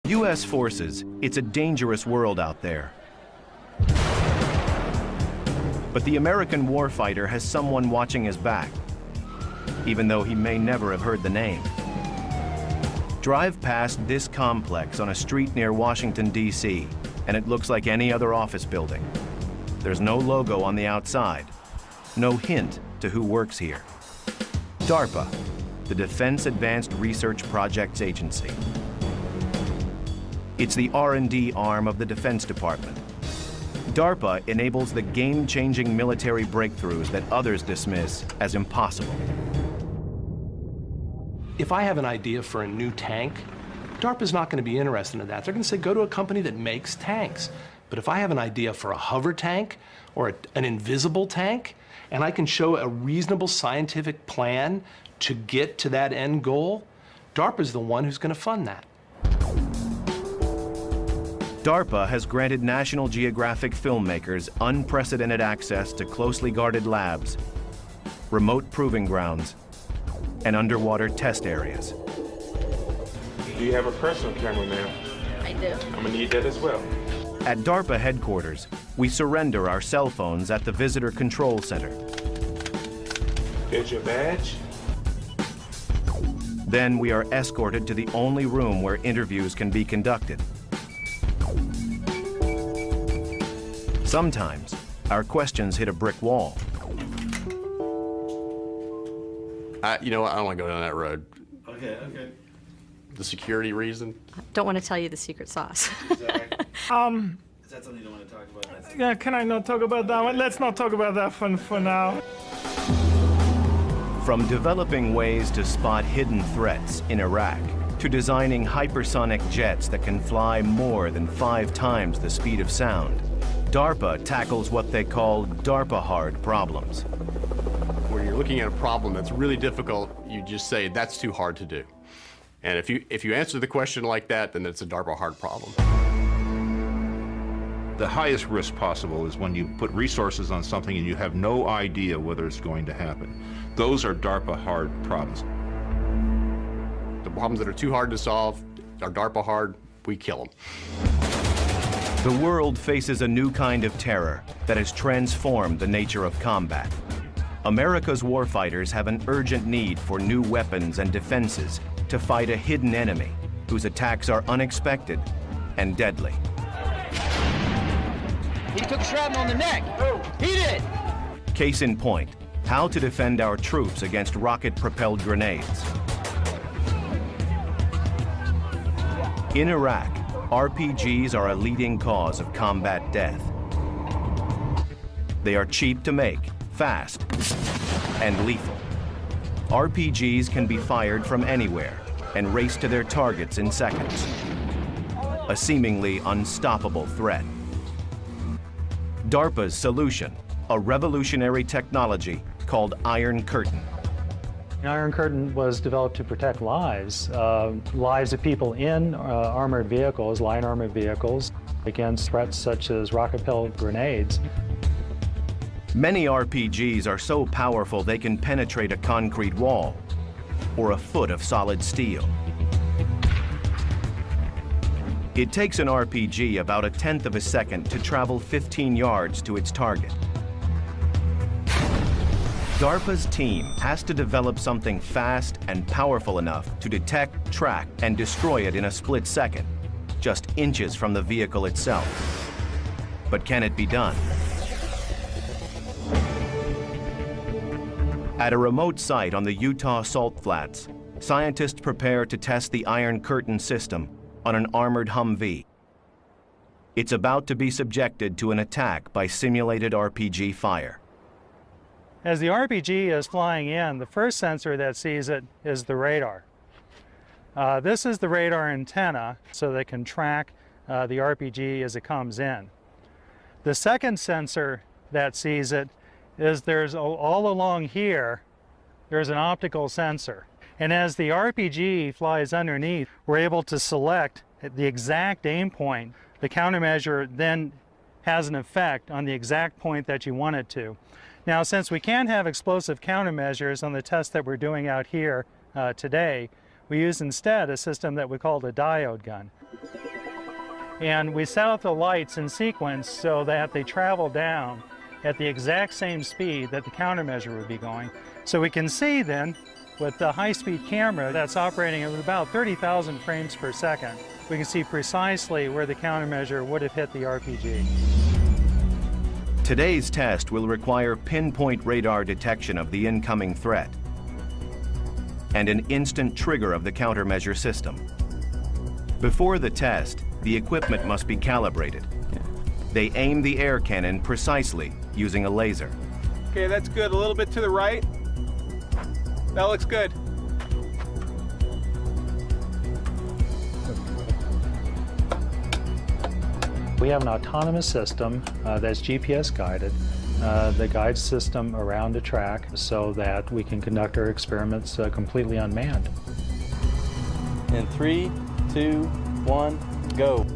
U.S. forces, it's a dangerous world out there. But the American warfighter has someone watching his back, even though he may never have heard the name. Drive past this complex on a street near Washington, D.C., and it looks like any other office building. There's no logo on the outside, no hint to who works here. DARPA, the Defense Advanced Research Projects Agency. It's the R&D arm of the Defense Department. DARPA enables the game-changing military breakthroughs that others dismiss as impossible. If I have an idea for a new tank, DARPA's not going to be interested in that. They're going to say, go to a company that makes tanks. But if I have an idea for a hover tank or an invisible tank, and I can show a reasonable scientific plan to get to that end goal, DARPA's the one who's going to fund that. DARPA has granted National Geographic filmmakers unprecedented access to closely guarded labs, remote proving grounds, and underwater test areas. Do you have a personal camera, ma'am? I do. I'm gonna need that as well. At DARPA headquarters, we surrender our cell phones at the Visitor Control Center. Here's your badge. Then we are escorted to the only room where interviews can be conducted. Sometimes, our questions hit a brick wall. You know what, I don't want to go down that road. Okay, okay. The security reason? Don't want to tell you the secret sauce. Is that right? Is that something you don't want to talk about? Yeah, can I not talk about that one? Let's not talk about that for now. From developing ways to spot hidden threats in Iraq, to designing hypersonic jets that can fly more than 5 times the speed of sound, DARPA tackles what they call DARPA-hard problems. When you're looking at a problem that's really difficult, you just say, that's too hard to do. And if you answer the question like that, then it's a DARPA-hard problem. The highest risk possible is when you put resources on something and you have no idea whether it's going to happen. Those are DARPA-hard problems. The problems that are too hard to solve are DARPA-hard, we kill them. The world faces a new kind of terror that has transformed the nature of combat. America's warfighters have an urgent need for new weapons and defenses to fight a hidden enemy whose attacks are unexpected and deadly. He took shrapnel on the neck. He did. Case in point, how to defend our troops against rocket-propelled grenades. In Iraq, RPGs are a leading cause of combat death. They are cheap to make, fast, and lethal. RPGs can be fired from anywhere and race to their targets in seconds. A seemingly unstoppable threat. DARPA's solution, a revolutionary technology called Iron Curtain. The Iron Curtain was developed to protect lives of people in armored vehicles, line armored vehicles, against threats such as rocket-propelled grenades. Many RPGs are so powerful they can penetrate a concrete wall or a foot of solid steel. It takes an RPG about 1/10 of a second to travel 15 yards to its target. DARPA's team has to develop something fast and powerful enough to detect, track, and destroy it in a split second, just inches from the vehicle itself. But can it be done? At a remote site on the Utah Salt Flats, scientists prepare to test the Iron Curtain system on an armored Humvee. It's about to be subjected to an attack by simulated RPG fire. As the RPG is flying in, the first sensor that sees it is the radar. This is the radar antenna, so they can track the RPG as it comes in. The second sensor that sees it is all along here, there's an optical sensor. And as the RPG flies underneath, we're able to select the exact aim point. The countermeasure then has an effect on the exact point that you want it to. Now, since we can't have explosive countermeasures on the test that we're doing out here today, we use instead a system that we call the diode gun. And we set up the lights in sequence so that they travel down at the exact same speed that the countermeasure would be going. So we can see then, with the high-speed camera that's operating at about 30,000 frames per second, we can see precisely where the countermeasure would have hit the RPG. Today's test will require pinpoint radar detection of the incoming threat and an instant trigger of the countermeasure system. Before the test, the equipment must be calibrated. They aim the air cannon precisely using a laser. Okay, that's good. A little bit to the right. That looks good. We have an autonomous system that's GPS guided. The guides system around the track so that we can conduct our experiments completely unmanned. In 3, 2, 1, go.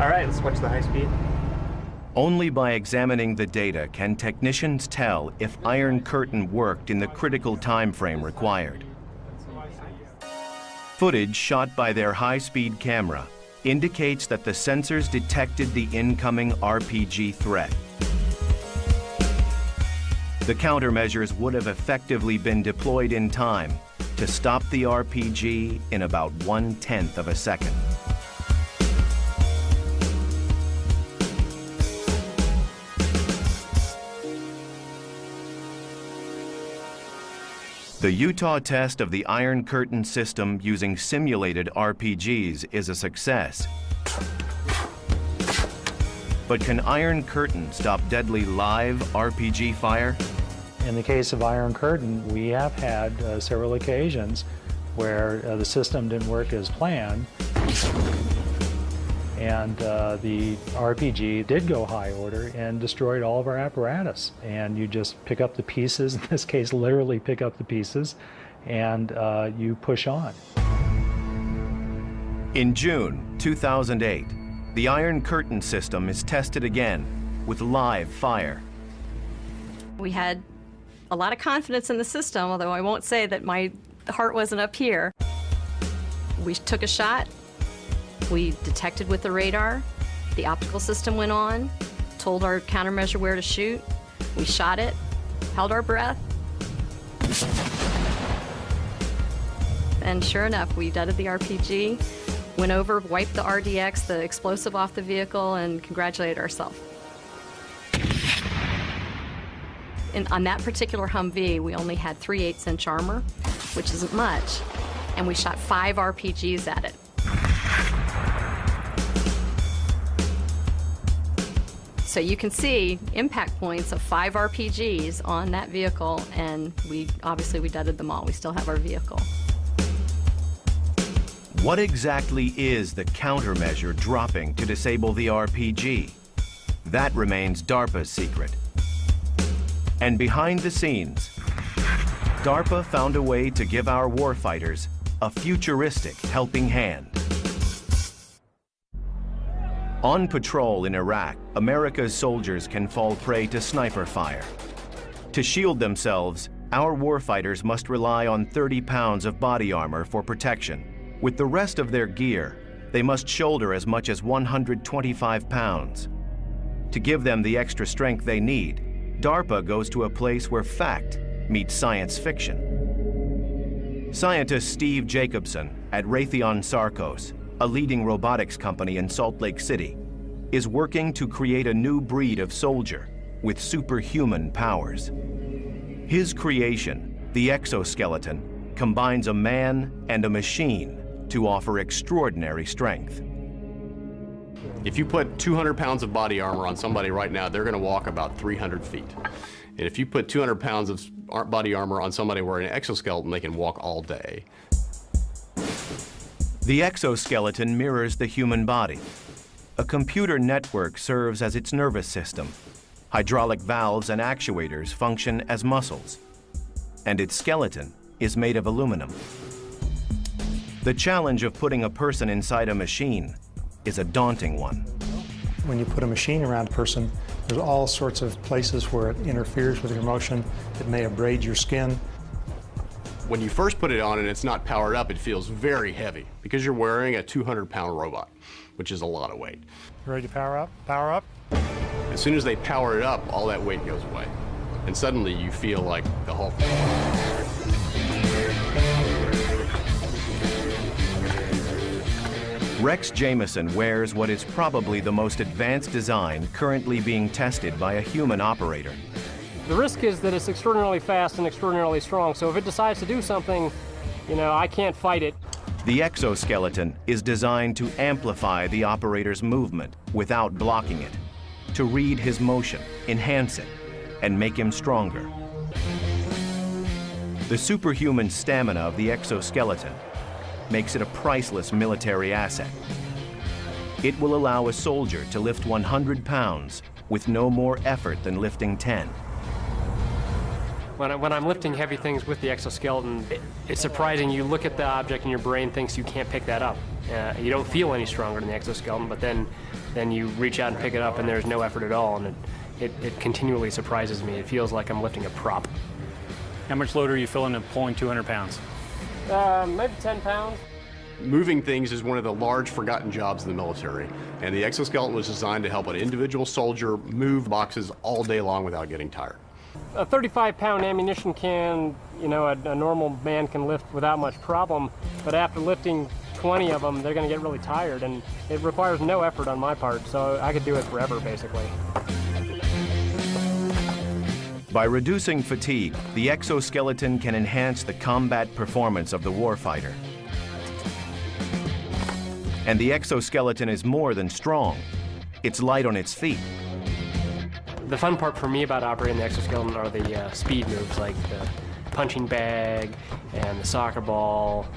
All right, let's watch the high speed. Only by examining the data can technicians tell if Iron Curtain worked in the critical time frame required. Footage shot by their high-speed camera indicates that the sensors detected the incoming RPG threat. The countermeasures would have effectively been deployed in time to stop the RPG in about 1/10 of a second. The Utah test of the Iron Curtain system using simulated RPGs is a success. But can Iron Curtain stop deadly live RPG fire? In the case of Iron Curtain, we have had several occasions where the system didn't work as planned, and the RPG did go high order and destroyed all of our apparatus. And you just pick up the pieces, in this case literally pick up the pieces, and you push on. In June 2008, the Iron Curtain system is tested again with live fire. We had a lot of confidence in the system, although I won't say that my heart wasn't up here. We took a shot. We detected with the radar. The optical system went on, told our countermeasure where to shoot. We shot it, held our breath. And sure enough, we deaded the RPG, went over, wiped the RDX, the explosive off the vehicle, and congratulated ourselves. On that particular Humvee, we only had 3/8" armor, which isn't much, and we shot 5 RPGs at it. So you can see impact points of 5 RPGs on that vehicle, and obviously we deaded them all. We still have our vehicle. What exactly is the countermeasure dropping to disable the RPG? That remains DARPA's secret. And behind the scenes, DARPA found a way to give our warfighters a futuristic helping hand. On patrol in Iraq, America's soldiers can fall prey to sniper fire. To shield themselves, our warfighters must rely on 30 pounds of body armor for protection. With the rest of their gear, they must shoulder as much as 125 pounds. To give them the extra strength they need, DARPA goes to a place where fact meets science fiction. Scientist Steve Jacobson at Raytheon Sarcos, a leading robotics company in Salt Lake City, is working to create a new breed of soldier with superhuman powers. His creation, the exoskeleton, combines a man and a machine to offer extraordinary strength. If you put 200 pounds of body armor on somebody right now, they're going to walk about 300 feet. And if you put 200 pounds of body armor on somebody wearing an exoskeleton, they can walk all day. The exoskeleton mirrors the human body. A computer network serves as its nervous system. Hydraulic valves and actuators function as muscles. And its skeleton is made of aluminum. The challenge of putting a person inside a machine is a daunting one. When you put a machine around a person, there's all sorts of places where it interferes with your motion. It may abrade your skin. When you first put it on and it's not powered up, it feels very heavy because you're wearing a 200-pound robot, which is a lot of weight. You ready to power up? Power up. As soon as they power it up, all that weight goes away. And suddenly you feel like the Hulk. Rex Jameson wears what is probably the most advanced design currently being tested by a human operator. The risk is that it's extraordinarily fast and extraordinarily strong, so if it decides to do something, I can't fight it. The exoskeleton is designed to amplify the operator's movement without blocking it, to read his motion, enhance it, and make him stronger. The superhuman stamina of the exoskeleton makes it a priceless military asset. It will allow a soldier to lift 100 pounds with no more effort than lifting 10. When I'm lifting heavy things with the exoskeleton, it's surprising. You look at the object and your brain thinks you can't pick that up. You don't feel any stronger than the exoskeleton, but then you reach out and pick it up and there's no effort at all, and it continually surprises me. It feels like I'm lifting a prop. How much load are you feeling in pulling 200 pounds? Maybe 10 pounds. Moving things is one of the large forgotten jobs in the military, and the exoskeleton was designed to help an individual soldier move boxes all day long without getting tired. A 35-pound ammunition can, a normal man can lift without much problem, but after lifting 20 of them, they're going to get really tired, and it requires no effort on my part, so I could do it forever, basically. By reducing fatigue, the exoskeleton can enhance the combat performance of the warfighter. And the exoskeleton is more than strong. It's light on its feet. The fun part for me about operating the exoskeleton are the speed moves, like the punching bag and the soccer ball.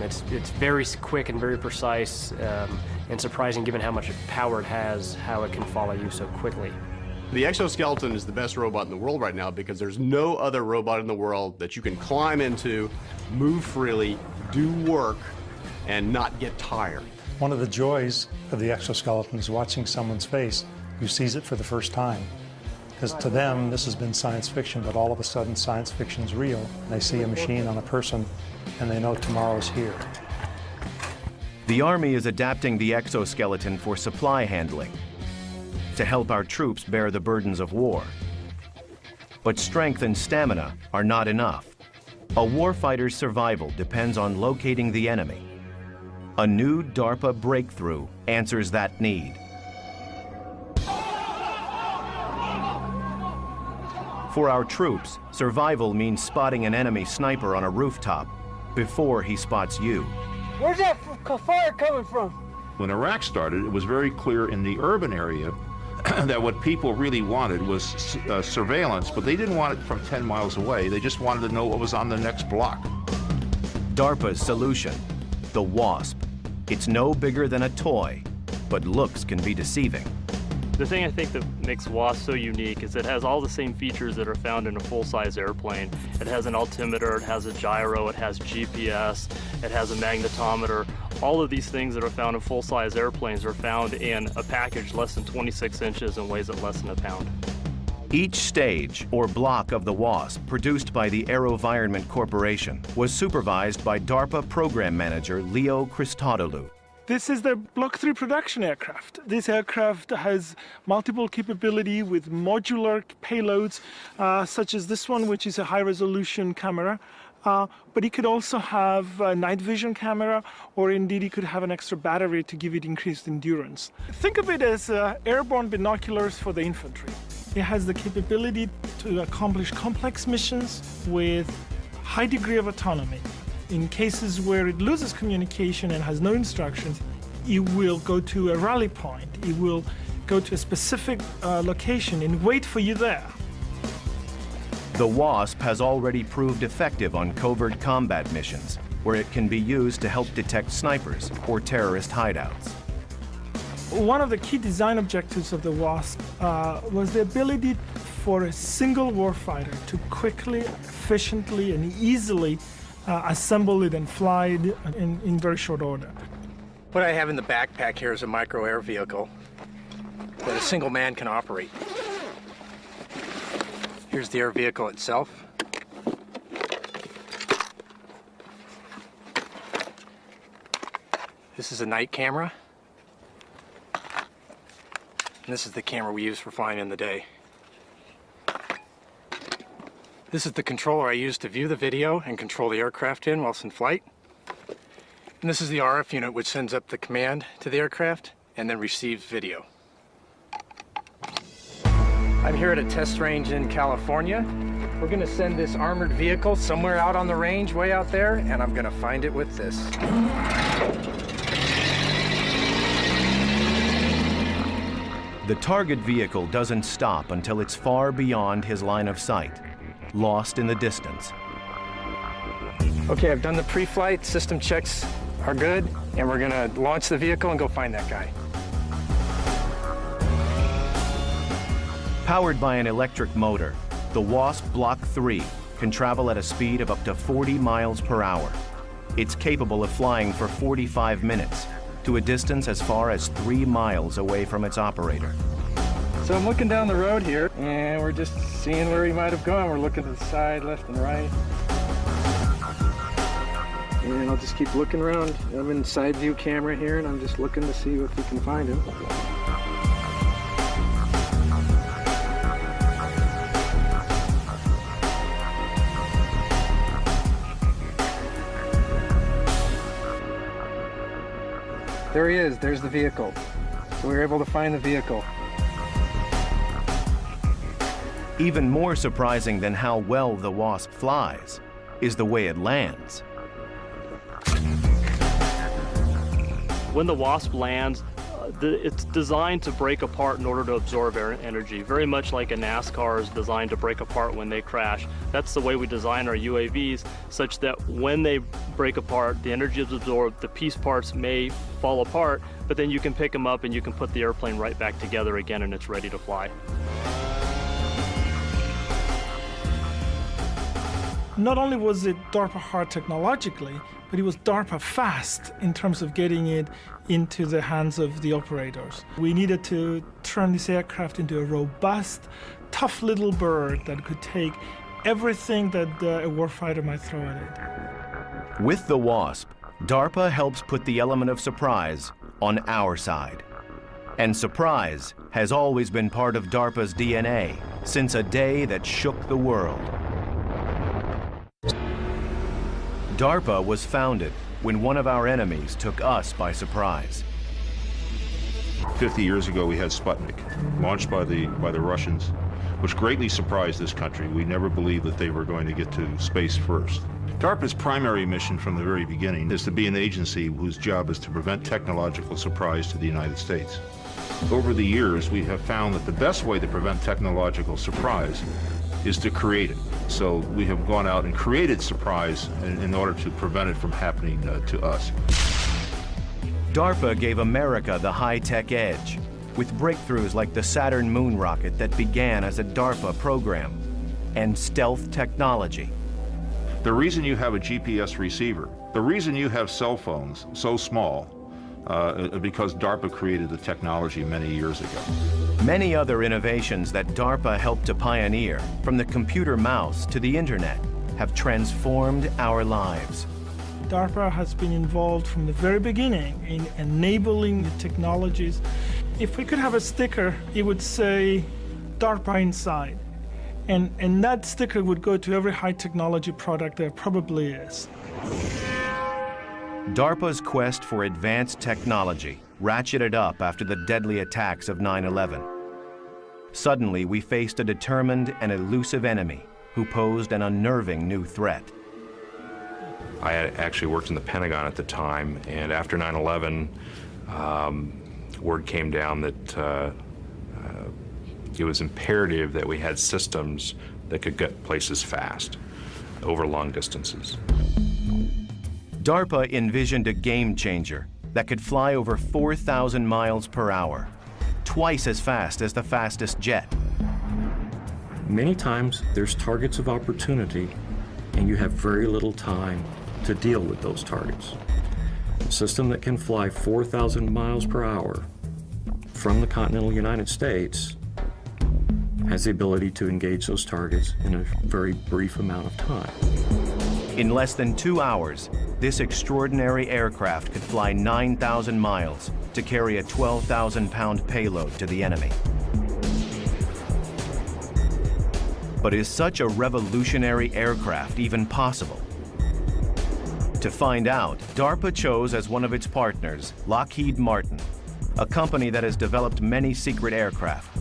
It's very quick and very precise, and surprising given how much power it has, how it can follow you so quickly. The exoskeleton is the best robot in the world right now because there's no other robot in the world that you can climb into, move freely, do work, and not get tired. One of the joys of the exoskeleton is watching someone's face who sees it for the first time. Because to them, this has been science fiction, but all of a sudden science fiction's real. They see a machine on a person, and they know tomorrow's here. The Army is adapting the exoskeleton for supply handling, to help our troops bear the burdens of war. But strength and stamina are not enough. A warfighter's survival depends on locating the enemy. A new DARPA breakthrough answers that need. For our troops, survival means spotting an enemy sniper on a rooftop before he spots you. Where's that fire coming from? When Iraq started, it was very clear in the urban area that what people really wanted was surveillance, but they didn't want it from 10 miles away. They just wanted to know what was on the next block. DARPA's solution, the WASP. It's no bigger than a toy, but looks can be deceiving. The thing I think that makes WASP so unique is it has all the same features that are found in a full-size airplane. It has an altimeter, it has a gyro, it has GPS, it has a magnetometer. All of these things that are found in full-size airplanes are found in a package less than 26 inches and weighs at less than a pound. Each stage or block of the WASP, produced by the AeroVironment Corporation, was supervised by DARPA Program Manager Leo Christodoulou. This is the Block 3 production aircraft. This aircraft has multiple capability with modular payloads, such as this one, which is a high-resolution camera. But it could also have a night vision camera, or indeed it could have an extra battery to give it increased endurance. Think of it as airborne binoculars for the infantry. It has the capability to accomplish complex missions with high degree of autonomy. In cases where it loses communication and has no instructions, it will go to a rally point. It will go to a specific location and wait for you there. The WASP has already proved effective on covert combat missions, where it can be used to help detect snipers or terrorist hideouts. One of the key design objectives of the WASP was the ability for a single warfighter to quickly, efficiently, and easily assemble it and fly it in very short order. What I have in the backpack here is a micro air vehicle that a single man can operate. Here's the air vehicle itself. This is a night camera. And this is the camera we use for flying in the day. This is the controller I use to view the video and control the aircraft in whilst in flight. And this is the RF unit which sends up the command to the aircraft and then receives video. I'm here at a test range in California. We're gonna send this armored vehicle somewhere out on the range, way out there, and I'm gonna find it with this. The target vehicle doesn't stop until it's far beyond his line of sight, lost in the distance. Okay, I've done the pre-flight, system checks are good, and we're gonna launch the vehicle and go find that guy. Powered by an electric motor, the WASP Block 3 can travel at a speed of up to 40 miles per hour. It's capable of flying for 45 minutes to a distance as far as 3 miles away from its operator. So I'm looking down the road here, and we're just seeing where he might have gone. We're looking to the side, left and right. And I'll just keep looking around. I'm in side view camera here, and I'm just looking to see if we can find him. There he is, there's the vehicle. So we were able to find the vehicle. Even more surprising than how well the WASP flies is the way it lands. When the WASP lands, it's designed to break apart in order to absorb air energy, very much like a NASCAR is designed to break apart when they crash. That's the way we design our UAVs, such that when they break apart, the energy is absorbed, the piece parts may fall apart, but then you can pick them up and you can put the airplane right back together again and it's ready to fly. Not only was it DARPA hard technologically, but it was DARPA fast in terms of getting it into the hands of the operators. We needed to turn this aircraft into a robust, tough little bird that could take everything that a warfighter might throw at it. With the WASP, DARPA helps put the element of surprise on our side. And surprise has always been part of DARPA's DNA since a day that shook the world. DARPA was founded when one of our enemies took us by surprise. 50 years ago, we had Sputnik, launched by the Russians, which greatly surprised this country. We never believed that they were going to get to space first. DARPA's primary mission from the very beginning is to be an agency whose job is to prevent technological surprise to the United States. Over the years, we have found that the best way to prevent technological surprise is to create it. So we have gone out and created surprise in order to prevent it from happening to us. DARPA gave America the high-tech edge with breakthroughs like the Saturn moon rocket that began as a DARPA program and stealth technology. The reason you have a GPS receiver, the reason you have cell phones so small, because DARPA created the technology many years ago. Many other innovations that DARPA helped to pioneer, from the computer mouse to the internet, have transformed our lives. DARPA has been involved from the very beginning in enabling the technologies. If we could have a sticker, it would say DARPA inside. And that sticker would go to every high technology product there probably is. DARPA's quest for advanced technology ratcheted up after the deadly attacks of 9/11. Suddenly, we faced a determined and elusive enemy who posed an unnerving new threat. I had actually worked in the Pentagon at the time, and after 9/11, word came down that it was imperative that we had systems that could get places fast, over long distances. DARPA envisioned a game changer that could fly over 4,000 miles per hour, twice as fast as the fastest jet. Many times there's targets of opportunity and you have very little time to deal with those targets. A system that can fly 4,000 miles per hour from the continental United States has the ability to engage those targets in a very brief amount of time. In less than 2 hours, this extraordinary aircraft could fly 9,000 miles to carry a 12,000-pound payload to the enemy. But is such a revolutionary aircraft even possible? To find out, DARPA chose as one of its partners Lockheed Martin, a company that has developed many secret aircraft,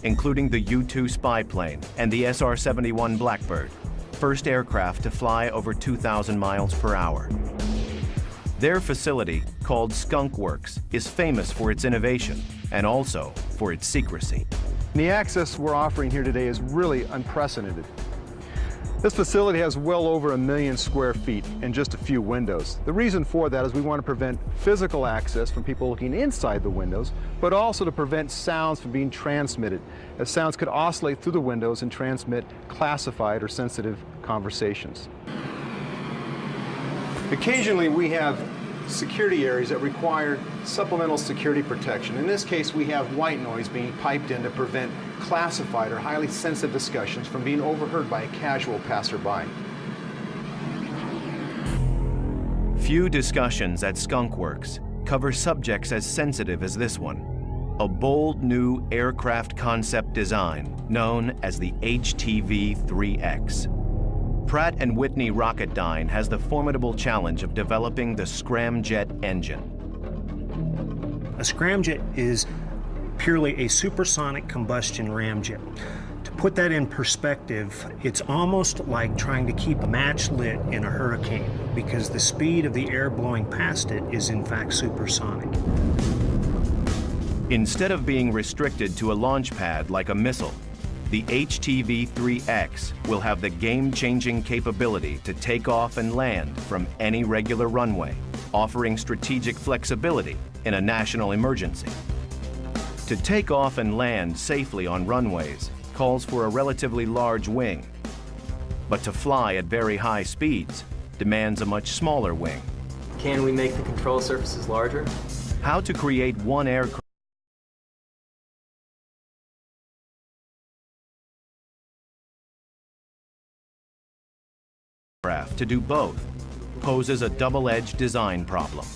including the U-2 spy plane and the SR-71 Blackbird, first aircraft to fly over 2,000 miles per hour. Their facility, called Skunk Works, is famous for its innovation and also for its secrecy. The access we're offering here today is really unprecedented. This facility has well over 1 million square feet and just a few windows. The reason for that is we want to prevent physical access from people looking inside the windows, but also to prevent sounds from being transmitted, as sounds could oscillate through the windows and transmit classified or sensitive conversations. Occasionally we have security areas that require supplemental security protection. In this case, we have white noise being piped in to prevent classified or highly sensitive discussions from being overheard by a casual passerby. Few discussions at Skunk Works cover subjects as sensitive as this one, a bold new aircraft concept design known as the HTV-3X. Pratt & Whitney Rocketdyne has the formidable challenge of developing the scramjet engine. A scramjet is purely a supersonic combustion ramjet. To put that in perspective, it's almost like trying to keep a match lit in a hurricane, because the speed of the air blowing past it is in fact supersonic. Instead of being restricted to a launch pad like a missile, the HTV-3X will have the game-changing capability to take off and land from any regular runway, offering strategic flexibility in a national emergency. To take off and land safely on runways calls for a relatively large wing, but to fly at very high speeds demands a much smaller wing. Can we make the control surfaces larger? How to create one aircraft to do both poses a double-edged design problem.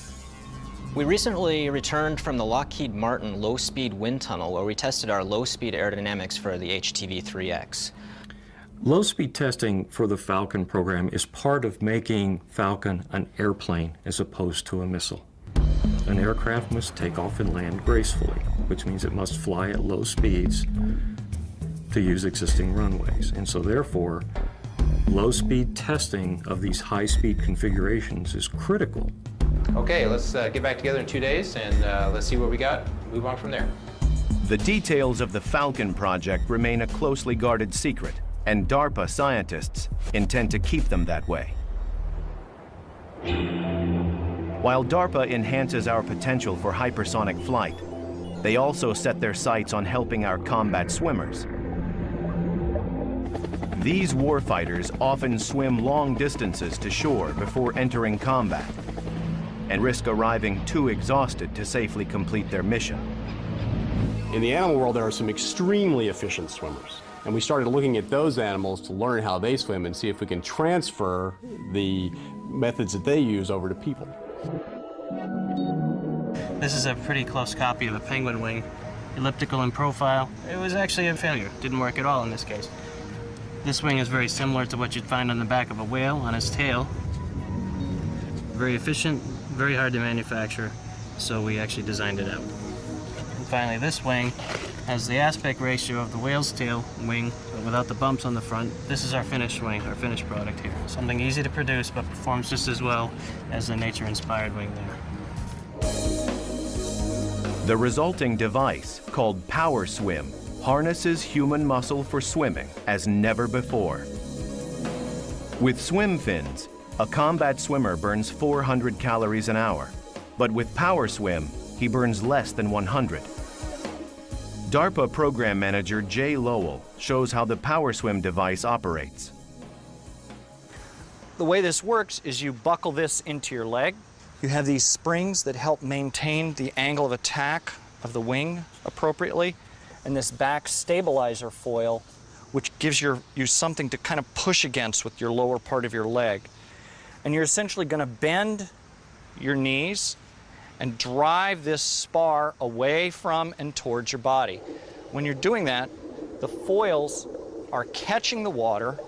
We recently returned from the Lockheed Martin low-speed wind tunnel where we tested our low-speed aerodynamics for the HTV-3X. Low-speed testing for the Falcon program is part of making Falcon an airplane as opposed to a missile. An aircraft must take off and land gracefully, which means it must fly at low speeds to use existing runways. And so therefore, low-speed testing of these high-speed configurations is critical. Okay, let's get back together in 2 days and let's see what we got. Move on from there. The details of the Falcon project remain a closely guarded secret, and DARPA scientists intend to keep them that way. While DARPA enhances our potential for hypersonic flight, they also set their sights on helping our combat swimmers. These warfighters often swim long distances to shore before entering combat and risk arriving too exhausted to safely complete their mission. In the animal world, there are some extremely efficient swimmers. And we started looking at those animals to learn how they swim and see if we can transfer the methods that they use over to people. This is a pretty close copy of a penguin wing, elliptical in profile. It was actually a failure. Didn't work at all in this case. This wing is very similar to what you'd find on the back of a whale on its tail. Very efficient, very hard to manufacture, so we actually designed it out. And finally, this wing has the aspect ratio of the whale's tail wing, but without the bumps on the front. This is our finished wing, our finished product here. Something easy to produce, but performs just as well as the nature-inspired wing there. The resulting device, called Power Swim, harnesses human muscle for swimming as never before. With swim fins, a combat swimmer burns 400 calories an hour, But with Power Swim, he burns less than 100. DARPA program manager Jay Lowell shows how the Power Swim device operates. The way this works is you buckle this into your leg. You have these springs that help maintain the angle of attack of the wing appropriately, and this back stabilizer foil, which gives you something to kind of push against with your lower part of your leg. And you're essentially going to bend your knees and drive this spar away from and towards your body. When you're doing that, the foils are catching the water.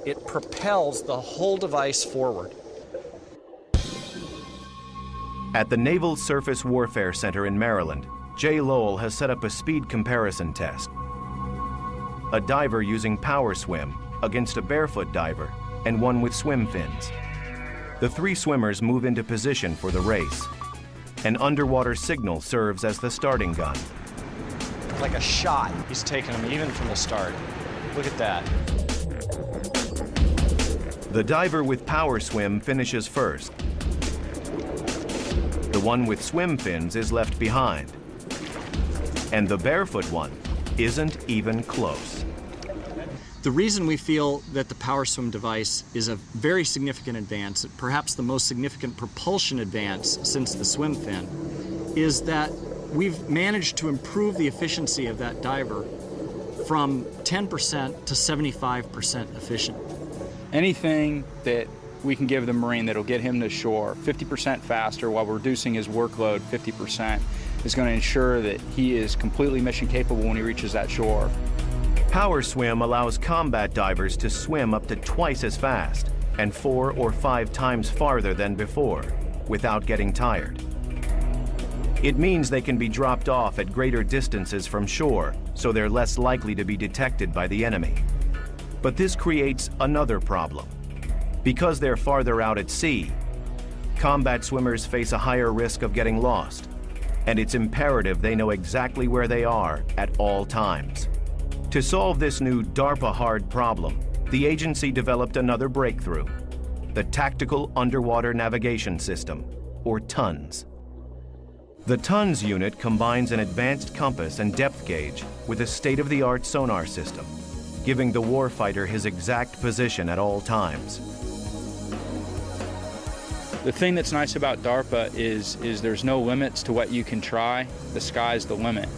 It propels the whole device forward. At the Naval Surface Warfare Center in Maryland, Jay Lowell has set up a speed comparison test. A diver using Power Swim against a barefoot diver and one with swim fins. The three swimmers move into position for the race. An underwater signal serves as the starting gun. Like a shot, he's taking them even from the start. Look at that. The diver with Power Swim finishes first. The one with swim fins is left behind. And the barefoot one isn't even close. The reason we feel that the Power Swim device is a very significant advance, perhaps the most significant propulsion advance since the swim fin, is that we've managed to improve the efficiency of that diver from 10% to 75% efficient. Anything that we can give the Marine that'll get him to shore 50% faster while reducing his workload 50% is going to ensure that he is completely mission capable when he reaches that shore. Power Swim allows combat divers to swim up to twice as fast and 4 or 5 times farther than before without getting tired. It means they can be dropped off at greater distances from shore, so they're less likely to be detected by the enemy. But this creates another problem. Because they're farther out at sea, combat swimmers face a higher risk of getting lost, and it's imperative they know exactly where they are at all times. To solve this new DARPA hard problem, the agency developed another breakthrough, the Tactical Underwater Navigation System, or TUNS. The TUNS unit combines an advanced compass and depth gauge with a state-of-the-art sonar system, giving the warfighter his exact position at all times. The thing that's nice about DARPA is there's no limits to what you can try. The sky's the limit,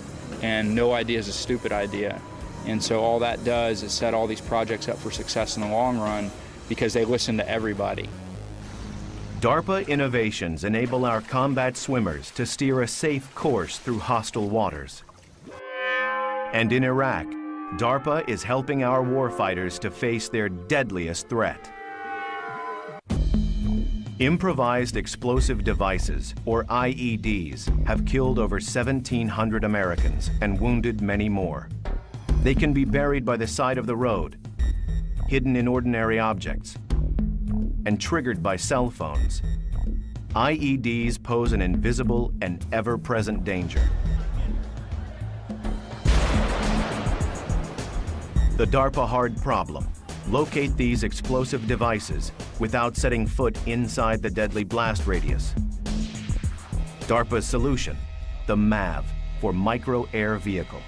and no idea is a stupid idea. And so all that does is set all these projects up for success in the long run because they listen to everybody. DARPA innovations enable our combat swimmers to steer a safe course through hostile waters. And in Iraq, DARPA is helping our warfighters to face their deadliest threat. Improvised explosive devices, or IEDs, have killed over 1,700 Americans and wounded many more. They can be buried by the side of the road, hidden in ordinary objects, and triggered by cell phones. IEDs pose an invisible and ever-present danger. The DARPA hard problem: locate these explosive devices without setting foot inside the deadly blast radius. DARPA's solution: the MAV, for Micro Air Vehicle.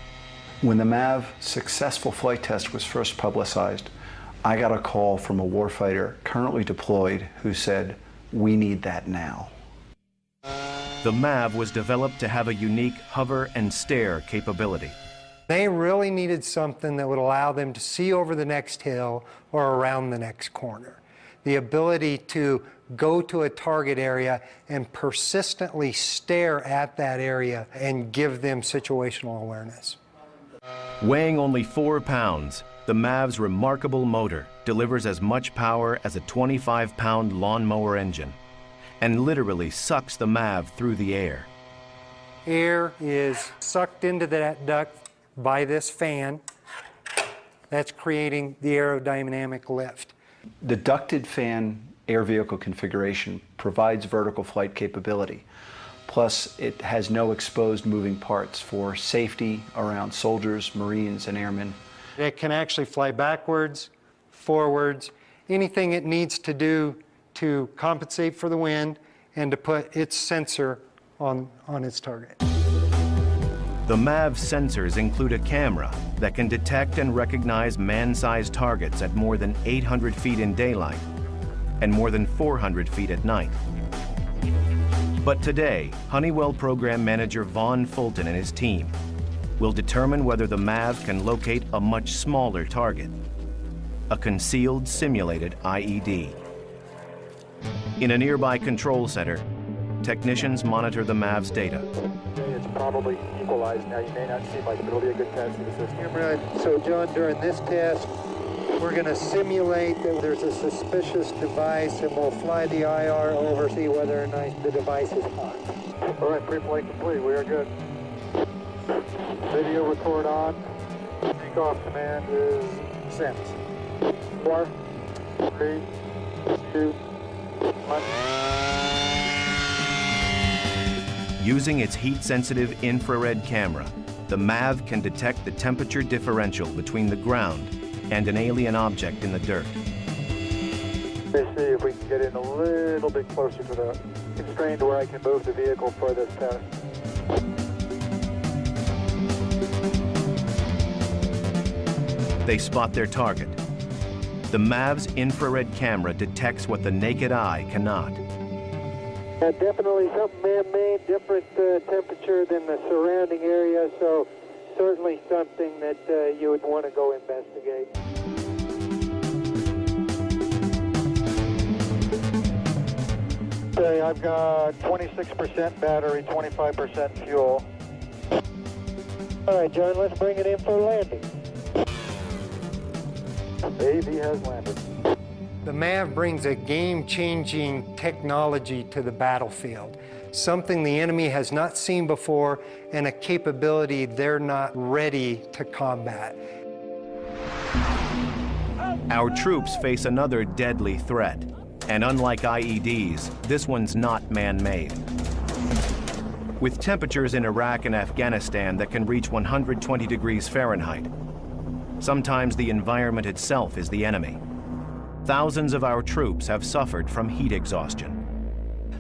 When the MAV successful flight test was first publicized, I got a call from a warfighter currently deployed who said, "We need that now." The MAV was developed to have a unique hover and stare capability. They really needed something that would allow them to see over the next hill or around the next corner. The ability to go to a target area and persistently stare at that area and give them situational awareness. Weighing only 4 pounds, the MAV's remarkable motor delivers as much power as a 25-pound lawnmower engine and literally sucks the MAV through the air. Air is sucked into that duct by this fan. That's creating the aerodynamic lift. The ducted fan air vehicle configuration provides vertical flight capability. Plus, it has no exposed moving parts for safety around soldiers, Marines, and airmen. It can actually fly backwards, forwards, anything it needs to do to compensate for the wind and to put its sensor on its target. The MAV's sensors include a camera that can detect and recognize man-sized targets at more than 800 feet in daylight and more than 400 feet at night. But today, Honeywell Program Manager Vaughn Fulton and his team will determine whether the MAV can locate a much smaller target, a concealed simulated IED. In a nearby control center, technicians monitor the MAV's data. It's probably equalized now. You may not seem like it, but it'll be a good test of the system. So John, during this test, we're going to simulate that there's a suspicious device, and we'll fly the IR over, see whether or not the device is hot. All right, pre-flight complete. We are good. Video record on. Takeoff command is sent. 4, 3, 2, 1. Using its heat-sensitive infrared camera, the MAV can detect the temperature differential between the ground and an alien object in the dirt. Let's see if we can get in a little bit closer to the constraint where I can move the vehicle for this test. They spot their target. The MAV's infrared camera detects what the naked eye cannot. Definitely something man-made, different temperature than the surrounding area, so certainly something that you would want to go investigate. Okay, I've got 26% battery, 25% fuel. All right, John, let's bring it in for landing. The AV has landed. The MAV brings a game-changing technology to the battlefield, something the enemy has not seen before and a capability they're not ready to combat. Our troops face another deadly threat, and unlike IEDs, this one's not man-made. With temperatures in Iraq and Afghanistan that can reach 120 degrees Fahrenheit, sometimes the environment itself is the enemy. Thousands of our troops have suffered from heat exhaustion.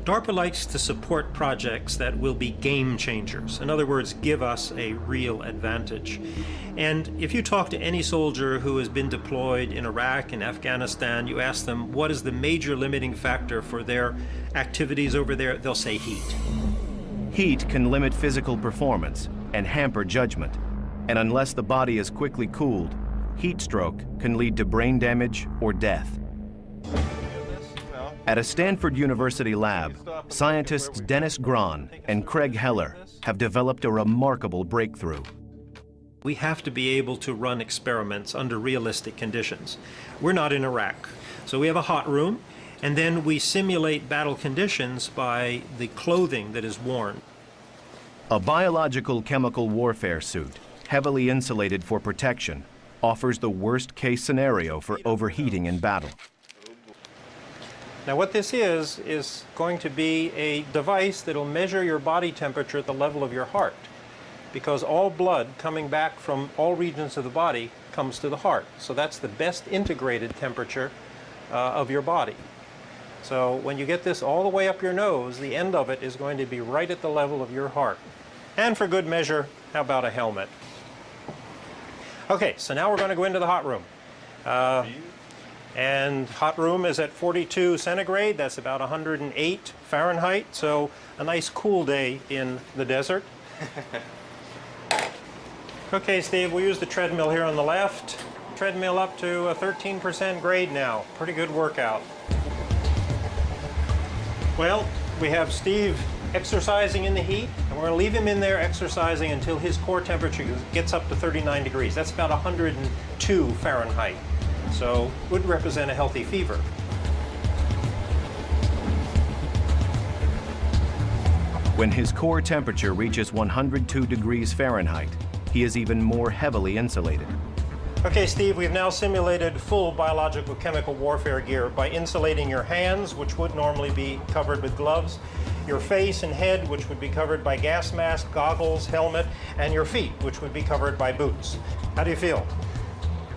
DARPA likes to support projects that will be game changers. In other words, give us a real advantage. And if you talk to any soldier who has been deployed in Iraq and Afghanistan, you ask them what is the major limiting factor for their activities over there, they'll say heat. Heat can limit physical performance and hamper judgment. And unless the body is quickly cooled, heat stroke can lead to brain damage or death. At a Stanford University lab, scientists Dennis Grahn and Craig Heller have developed a remarkable breakthrough. We have to be able to run experiments under realistic conditions. We're not in Iraq, so we have a hot room, and then we simulate battle conditions by the clothing that is worn. A biological chemical warfare suit, heavily insulated for protection, offers the worst-case scenario for overheating in battle. Now what this is going to be a device that will measure your body temperature at the level of your heart, because all blood coming back from all regions of the body comes to the heart. So that's the best integrated temperature of your body. So when you get this all the way up your nose, the end of it is going to be right at the level of your heart. And for good measure, how about a helmet? Okay, so now we're going to go into the hot room. And hot room is at 42 centigrade, that's about 108 Fahrenheit, so a nice cool day in the desert. Okay, Steve, we'll use the treadmill here on the left. Treadmill up to a 13% grade now. Pretty good workout. Well, we have Steve exercising in the heat, and we're going to leave him in there exercising until his core temperature gets up to 39 degrees. That's about 102 Fahrenheit. So would represent a healthy fever. When his core temperature reaches 102 degrees Fahrenheit, he is even more heavily insulated. Okay, Steve, we've now simulated full biological chemical warfare gear by insulating your hands, which would normally be covered with gloves, your face and head, which would be covered by gas mask, goggles, helmet, and your feet, which would be covered by boots. How do you feel?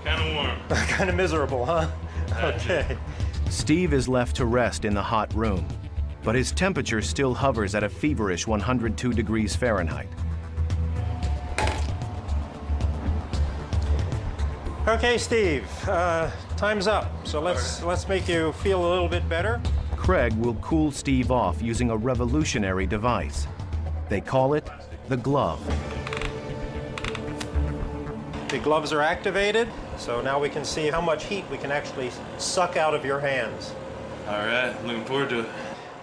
Kind of warm. Kind of miserable, huh? Okay. Steve is left to rest in the hot room. but his temperature still hovers at a feverish 102 degrees Fahrenheit. Okay, Steve, time's up. So let's make you feel a little bit better. Craig will cool Steve off using a revolutionary device. They call it the glove. The gloves are activated, so now we can see how much heat we can actually suck out of your hands. All right, looking forward to it.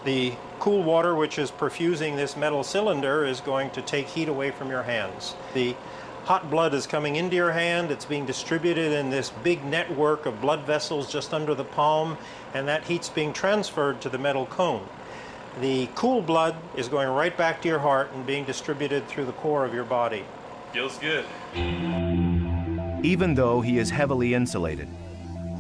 The cool water, which is perfusing this metal cylinder, is going to take heat away from your hands. The hot blood is coming into your hand. It's being distributed in this big network of blood vessels just under the palm, and that heat's being transferred to the metal cone. The cool blood is going right back to your heart and being distributed through the core of your body. Feels good. Even though he is heavily insulated,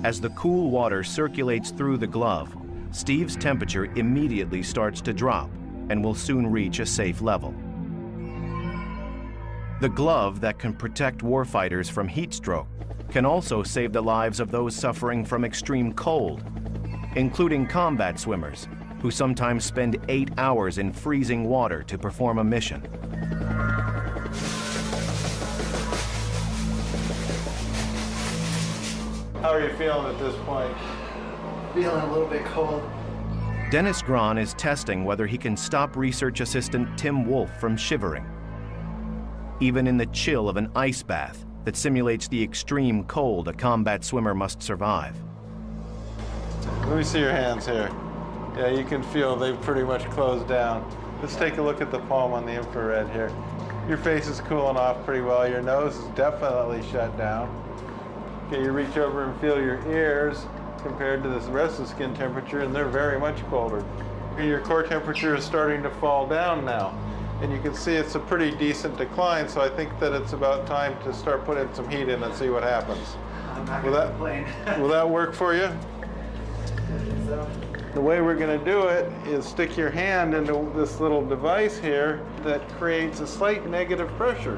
as the cool water circulates through the glove, Steve's temperature immediately starts to drop and will soon reach a safe level. The glove that can protect warfighters from heat stroke can also save the lives of those suffering from extreme cold, including combat swimmers, who sometimes spend 8 hours in freezing water to perform a mission. How are you feeling at this point? Feeling a little bit cold. Dennis Grahn is testing whether he can stop research assistant Tim Wolf from shivering, even in the chill of an ice bath that simulates the extreme cold a combat swimmer must survive. Let me see your hands here. Yeah, you can feel they've pretty much closed down. Let's take a look at the palm on the infrared here. Your face is cooling off pretty well. Your nose is definitely shut down. Okay, you reach over and feel your ears compared to the rest of the skin temperature, and they're very much colder. Your core temperature is starting to fall down now, and you can see it's a pretty decent decline, so I think that it's about time to start putting some heat in and see what happens. I'm not going to complain. Will that work for you? So. The way we're going to do it is stick your hand into this little device here that creates a slight negative pressure.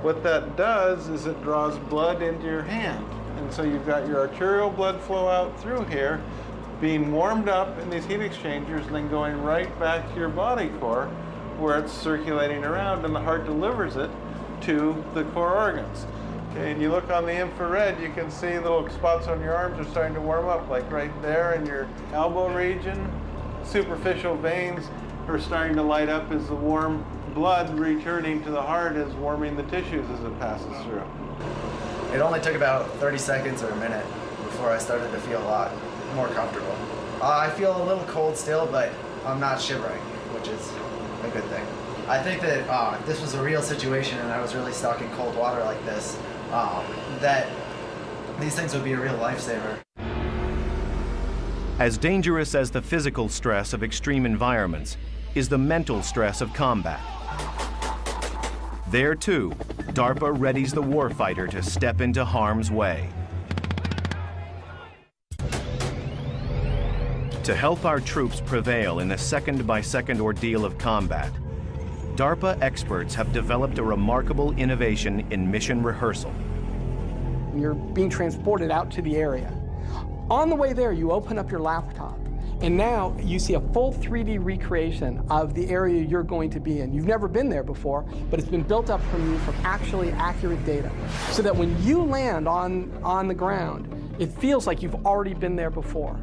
What that does is it draws blood into your hand. And so you've got your arterial blood flow out through here, being warmed up in these heat exchangers and then going right back to your body core where it's circulating around and the heart delivers it to the core organs. Okay, and you look on the infrared, you can see little spots on your arms are starting to warm up, like right there in your elbow region. Superficial veins are starting to light up as the warm blood returning to the heart is warming the tissues as it passes through. It only took about 30 seconds or a minute before I started to feel a lot more comfortable. I feel a little cold still, but I'm not shivering, which is a good thing. I think that if this was a real situation and I was really stuck in cold water like this, that these things would be a real lifesaver. As dangerous as the physical stress of extreme environments is the mental stress of combat. There too, DARPA readies the warfighter to step into harm's way. To help our troops prevail in the second-by-second ordeal of combat, DARPA experts have developed a remarkable innovation in mission rehearsal. You're being transported out to the area. On the way there, you open up your laptop, and now you see a full 3D recreation of the area you're going to be in. You've never been there before, but it's been built up from you from actually accurate data, so that when you land on the ground, it feels like you've already been there before.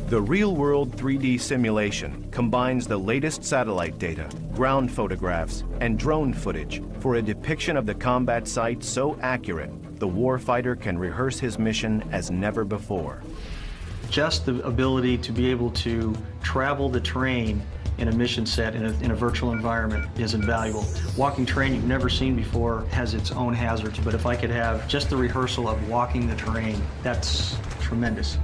The real-world 3D simulation combines the latest satellite data, ground photographs, and drone footage for a depiction of the combat site so accurate the warfighter can rehearse his mission as never before. Just the ability to be able to travel the terrain in a mission set in a virtual environment is invaluable. Walking terrain you've never seen before has its own hazards, but if I could have just the rehearsal of walking the terrain, that's tremendous.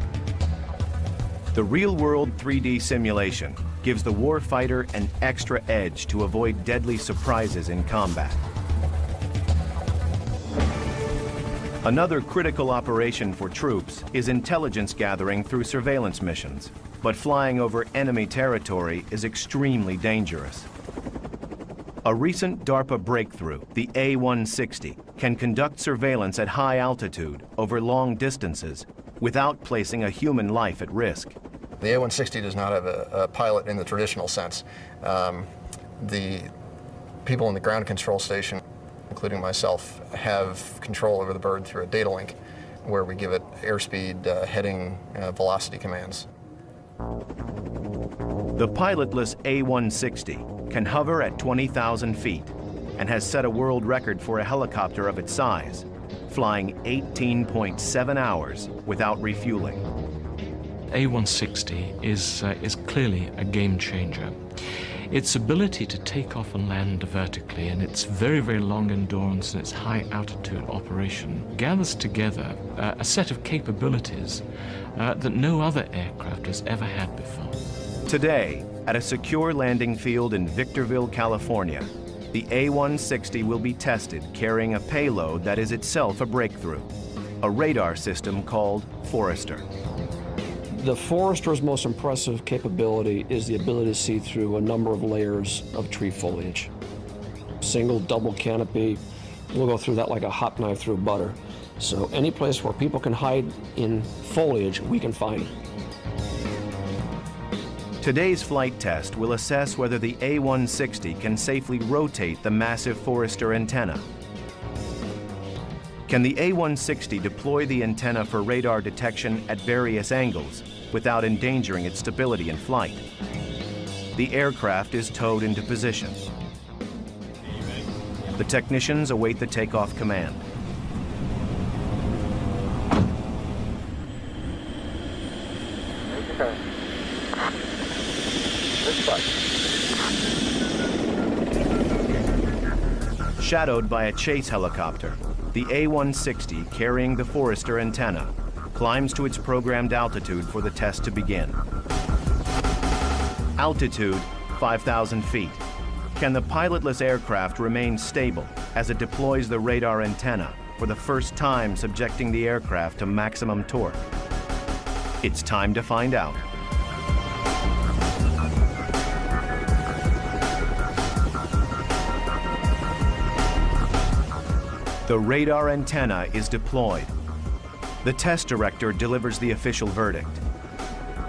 The real-world 3D simulation gives the warfighter an extra edge to avoid deadly surprises in combat. Another critical operation for troops is intelligence gathering through surveillance missions, but flying over enemy territory is extremely dangerous. A recent DARPA breakthrough, the A-160, can conduct surveillance at high altitude over long distances without placing a human life at risk. The A-160 does not have a pilot in the traditional sense. The people in the ground control station, including myself, have control over the bird through a data link where we give it airspeed, heading, velocity commands. The pilotless A-160 can hover at 20,000 feet and has set a world record for a helicopter of its size, flying 18.7 hours without refueling. A-160 is clearly a game changer. Its ability to take off and land vertically and its very, very long endurance and its high altitude operation gathers together a set of capabilities that no other aircraft has ever had before. Today, at a secure landing field in Victorville, California, the A-160 will be tested carrying a payload that is itself a breakthrough, a radar system called Forester. The Forester's most impressive capability is the ability to see through a number of layers of tree foliage. Single, double canopy, we'll go through that like a hot knife through butter. So any place where people can hide in foliage, we can find it. Today's flight test will assess whether the A-160 can safely rotate the massive Forester antenna. Can the A-160 deploy the antenna for radar detection at various angles without endangering its stability in flight? The aircraft is towed into position. The technicians await the takeoff command. Okay. This button. Shadowed by a chase helicopter, the A-160, carrying the Forester antenna, climbs to its programmed altitude for the test to begin. Altitude, 5,000 feet. Can the pilotless aircraft remain stable as it deploys the radar antenna for the first time, subjecting the aircraft to maximum torque? It's time to find out. The radar antenna is deployed. The test director delivers the official verdict.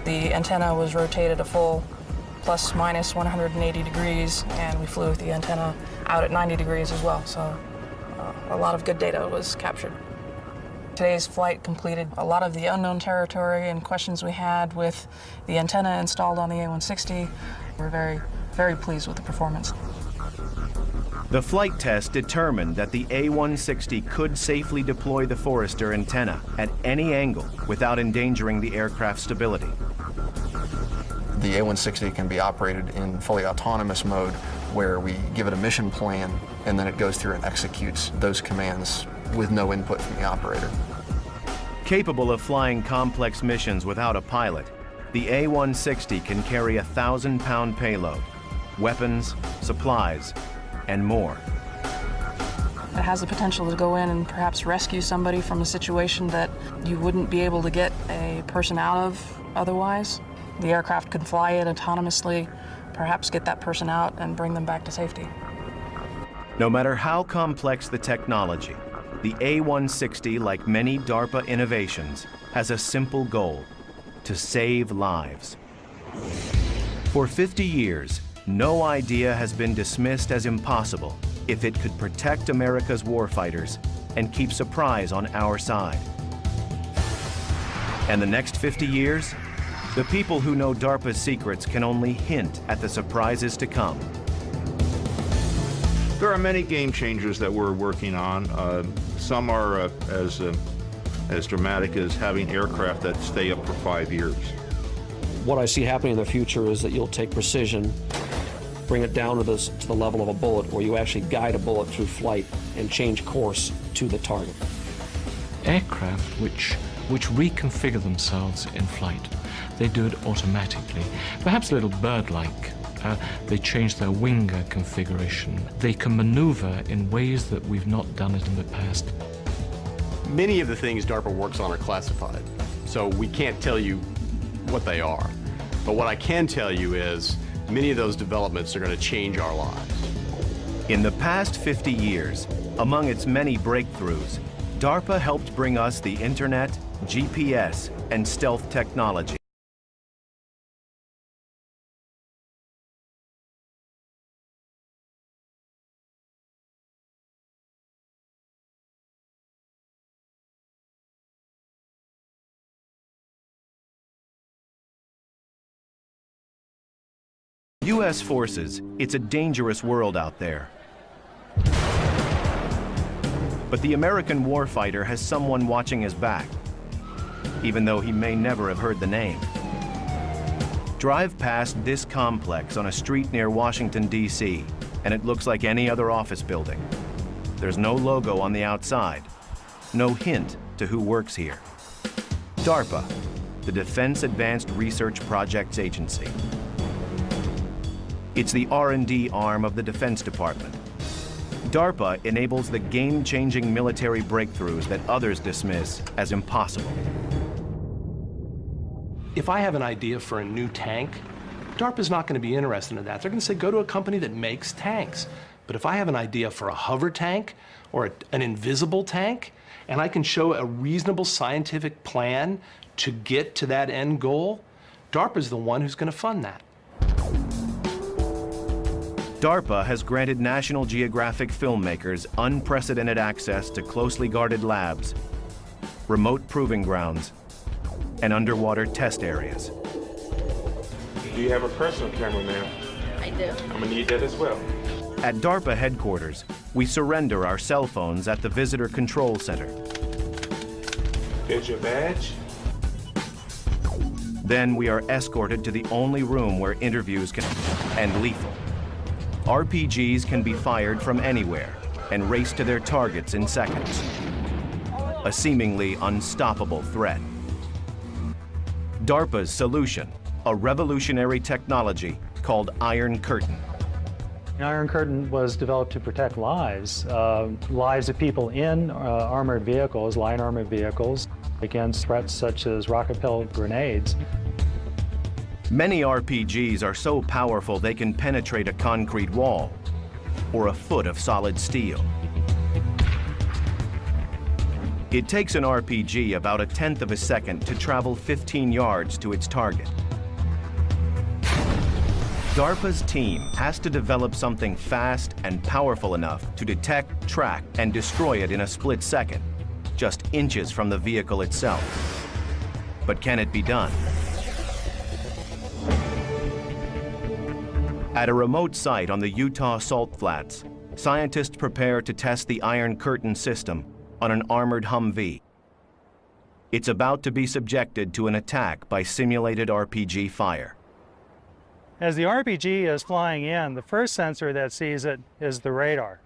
The antenna was rotated a full plus minus 180 degrees, and we flew with the antenna out at 90 degrees as well, so a lot of good data was captured. Today's flight completed a lot of the unknown territory and questions we had with the antenna installed on the A-160. We're very, very pleased with the performance. The flight test determined that the A-160 could safely deploy the Forester antenna at any angle without endangering the aircraft's stability. The A-160 can be operated in fully autonomous mode where we give it a mission plan and then it goes through and executes those commands with no input from the operator. Capable of flying complex missions without a pilot, the A-160 can carry a 1,000-pound payload, weapons, supplies, and more. It has the potential to go in and perhaps rescue somebody from a situation that you wouldn't be able to get a person out of otherwise. The aircraft could fly it autonomously, perhaps get that person out and bring them back to safety. No matter how complex the technology, the A-160, like many DARPA innovations, has a simple goal: to save lives. For 50 years, no idea has been dismissed as impossible if it could protect America's warfighters and keep surprise on our side. And the next 50 years, the people who know DARPA's secrets can only hint at the surprises to come. There are many game changers that we're working on. Some are as dramatic as having aircraft that stay up for 5 years. What I see happening in the future is that you'll take precision, bring it down to the level of a bullet, where you actually guide a bullet through flight and change course to the target. Aircraft which reconfigure themselves in flight. They do it automatically, perhaps a little bird-like. They change their wing configuration. They can maneuver in ways that we've not done it in the past. Many of the things DARPA works on are classified, so we can't tell you what they are. But what I can tell you is many of those developments are going to change our lives. In the past 50 years, among its many breakthroughs, DARPA helped bring us the internet, GPS, and stealth technology. U.S. forces, it's a dangerous world out there. But the American warfighter has someone watching his back, even though he may never have heard the name. Drive past this complex on a street near Washington, D.C., and it looks like any other office building. There's no logo on the outside, no hint to who works here. DARPA, the Defense Advanced Research Projects Agency. It's the R&D arm of the Defense Department. DARPA enables the game-changing military breakthroughs that others dismiss as impossible. If I have an idea for a new tank, DARPA's not going to be interested in that. They're going to say, go to a company that makes tanks. But if I have an idea for a hover tank or an invisible tank, and I can show a reasonable scientific plan to get to that end goal, DARPA's the one who's going to fund that. DARPA has granted National Geographic filmmakers unprecedented access to closely guarded labs, remote proving grounds, and underwater test areas. Do you have a personal camera, ma'am? I do. I'm gonna need that as well. At DARPA headquarters, we surrender our cell phones at the Visitor Control Center. There's your badge. Then we are escorted to the only room where interviews can and lethal. RPGs can be fired from anywhere and race to their targets in seconds. A seemingly unstoppable threat. DARPA's solution, a revolutionary technology called Iron Curtain. The Iron Curtain was developed to protect lives, lives of people in armored vehicles, light armored vehicles, against threats such as rocket-propelled grenades. Many RPGs are so powerful they can penetrate a concrete wall or a foot of solid steel. It takes an RPG about 1/10 of a second to travel 15 yards to its target. DARPA's team has to develop something fast and powerful enough to detect, track, and destroy it in a split second, just inches from the vehicle itself. But can it be done? At a remote site on the Utah Salt Flats, scientists prepare to test the Iron Curtain system on an armored Humvee. It's about to be subjected to an attack by simulated RPG fire. As the RPG is flying in, the first sensor that sees it is the radar.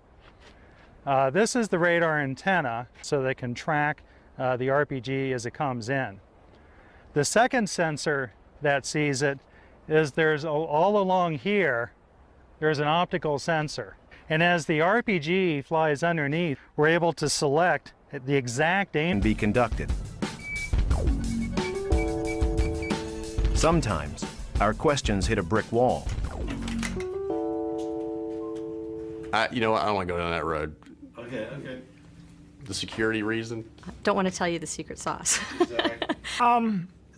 This is the radar antenna, so they can track the RPG as it comes in. The second sensor that sees it is there's all along here, there's an optical sensor. And as the RPG flies underneath, we're able to select the exact aim and be conducted. Sometimes, our questions hit a brick wall. You know what? I don't want to go down that road. Okay, okay. The security reason? Don't want to tell you the secret sauce. Is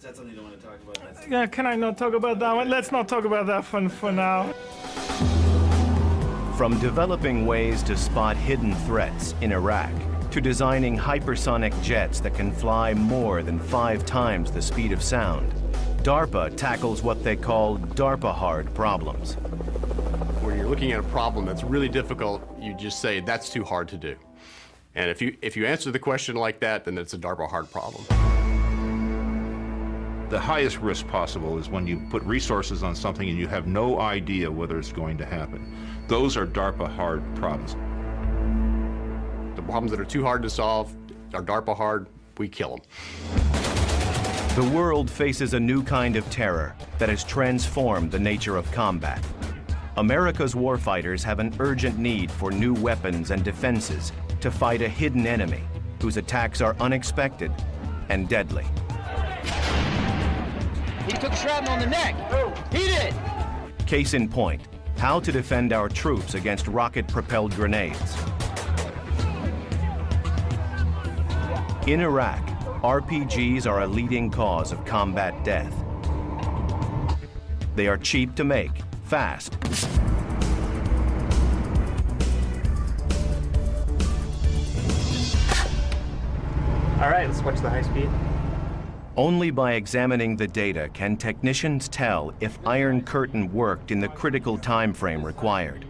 that something you don't want to talk about? Yeah, can I not talk about that one? Let's not talk about that for now. From developing ways to spot hidden threats in Iraq, to designing hypersonic jets that can fly more than 5 times the speed of sound, DARPA tackles what they call DARPA-hard problems. When you're looking at a problem that's really difficult, you just say, that's too hard to do. And if you answer the question like that, then it's a DARPA-hard problem. The highest risk possible is when you put resources on something and you have no idea whether it's going to happen. Those are DARPA-hard problems. The problems that are too hard to solve are DARPA-hard, we kill them. The world faces a new kind of terror that has transformed the nature of combat. America's warfighters have an urgent need for new weapons and defenses to fight a hidden enemy whose attacks are unexpected and deadly. He took shrapnel on the neck. He did. Case in point, how to defend our troops against rocket-propelled grenades. In Iraq, RPGs are a leading cause of combat death. They are cheap to make, fast, all right, let's watch the high speed. Only by examining the data can technicians tell if Iron Curtain worked in the critical time frame required.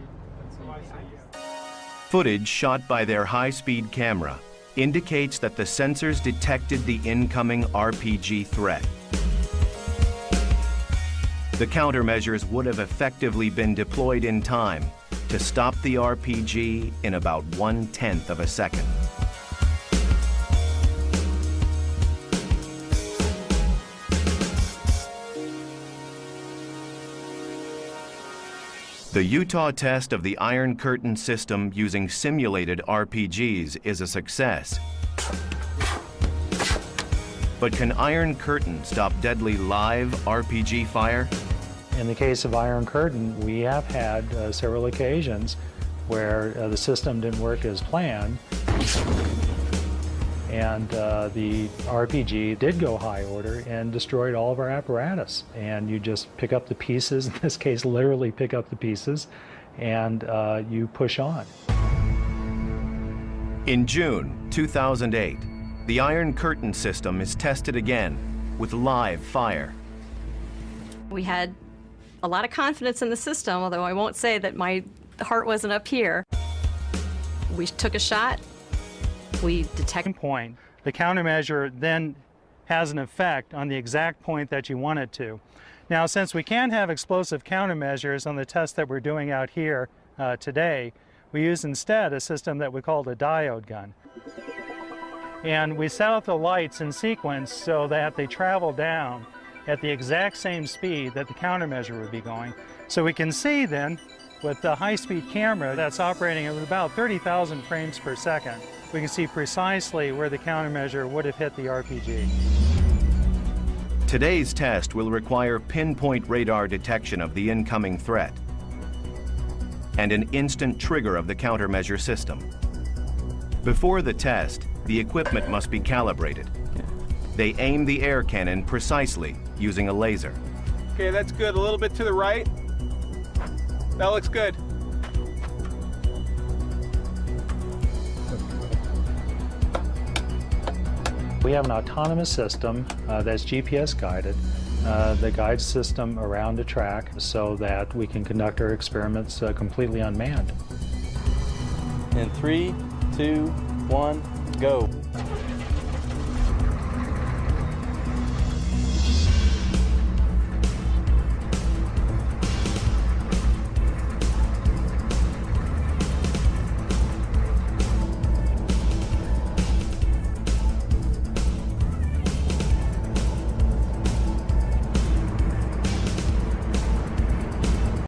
Footage shot by their high-speed camera indicates that the sensors detected the incoming RPG threat. The countermeasures would have effectively been deployed in time to stop the RPG in about 1/10 of a second. The Utah test of the Iron Curtain system using simulated RPGs is a success. But can Iron Curtain stop deadly live RPG fire? In the case of Iron Curtain, we have had several occasions where the system didn't work as planned, and the RPG did go high order and destroyed all of our apparatus. And you just pick up the pieces, in this case literally pick up the pieces, and you push on. In June 2008, the Iron Curtain system is tested again with live fire. We had a lot of confidence in the system, although I won't say that my heart wasn't up here. We took a shot. We detected point. The countermeasure then has an effect on the exact point that you want it to. Now, since we can't have explosive countermeasures on the test that we're doing out here today, we use instead a system that we called a diode gun. And we set up the lights in sequence so that they travel down at the exact same speed that the countermeasure would be going. So we can see then, with the high-speed camera that's operating at about 30,000 frames per second, we can see precisely where the countermeasure would have hit the RPG. Today's test will require pinpoint radar detection of the incoming threat and an instant trigger of the countermeasure system. Before the test, the equipment must be calibrated. They aim the air cannon precisely using a laser. Okay, that's good. A little bit to the right. That looks good. We have an autonomous system that's GPS guided. The guides system around the track so that we can conduct our experiments completely unmanned. In 3, 2, 1, go.